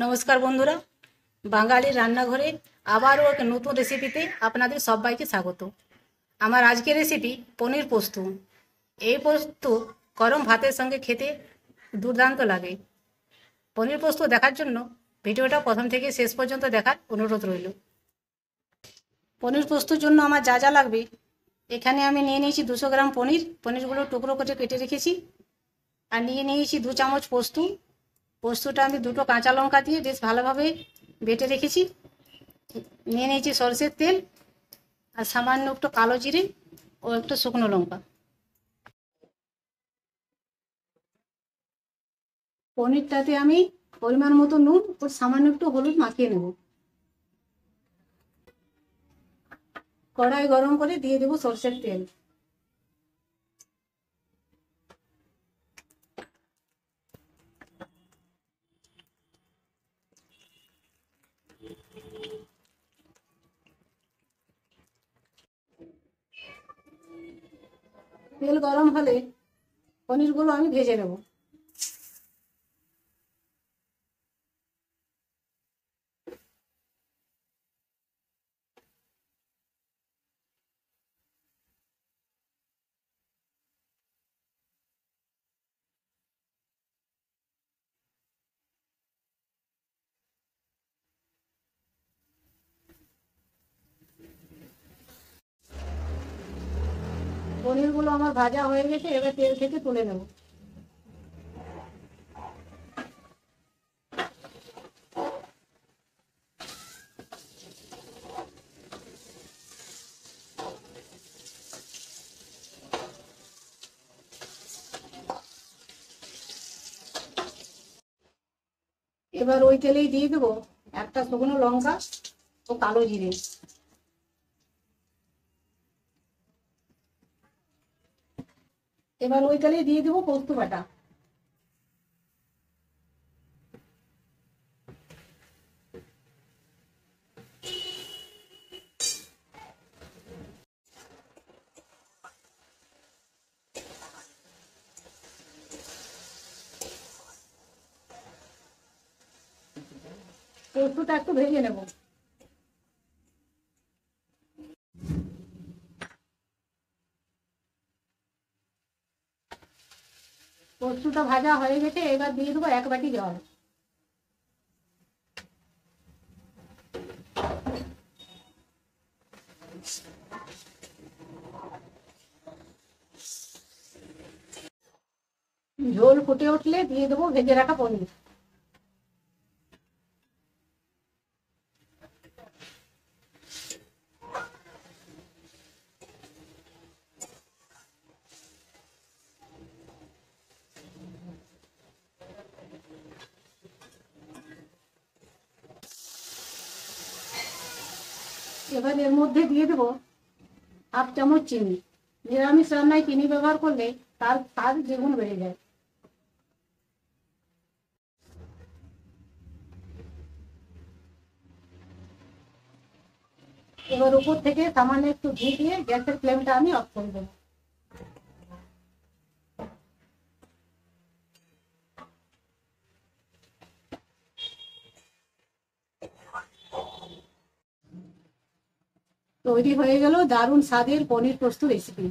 নমস্কার বন্ধুরা, বাঙালির রান্নাঘরে আবারও এক নতুন রেসিপিতে আপনাদের সবাইকে স্বাগত। আমার আজকের রেসিপি পনির পোস্ত। এই পোস্ত গরম ভাতের সঙ্গে খেতে দুর্দান্ত লাগে। পনির পোস্ত দেখার জন্য ভিডিওটা প্রথম থেকে শেষ পর্যন্ত দেখার অনুরোধ রইল। পনির পোস্তর জন্য আমার যা যা লাগবে, এখানে আমি নিয়ে নিয়েছি 200 গ্রাম পনিরগুলো টুকরো করে কেটে রেখেছি। আর নিয়ে নিয়েছি 2 চামচ পোস্তটা আমি 2টো কাঁচা লঙ্কা দিয়ে বেশ ভালোভাবে বেটে রেখেছি। নিয়ে নিয়েছি সরষের তেল আর সামান্য একটু কালো জিরে ও একটু শুকনো লঙ্কা। পনিরটাতে আমি পরিমাণ মতো নুন ও সামান্য একটু হলুদ মাখিয়ে নেব। কড়াই গরম করে দিয়ে দেবো সরষের তেল। তেল গরম হলে পনিরগুলো আমি ভেজে নেব। পনিরগুলো আমার ভাজা হয়ে গেছে, এবার তেল থেকে তুলে নেব। এবার ওই তেলেই দিয়ে দেবো একটা শুকনো লঙ্কা ও কালো জিরে। এবার ওই তেলেই দিয়ে দেবো পোস্ত বাটা। পোস্তটা একটু ভেজে নেব। পোস্তটা ভাজা হয়ে গেছে, এবার দিয়ে দেবো 1 বাটি জল। ঝোল ফুটে উঠলে দিয়ে দেবো ভেজে রাখা পনির। এবার এর মধ্যে দিয়ে দেবো 1/2 চামচ চিনি। নিরামিষ রান্নায় চিনি ব্যবহার করলে তার স্বাদ দ্বিগুণ বেড়ে যায়। এবার উপর থেকে সামান্য একটু ঘি দিয়ে গ্যাসের ফ্লেমটা আমি অফ করে দেবো। তৈরি হয়ে গেল দারুণ স্বাদের পনির পোস্ত রেসিপি।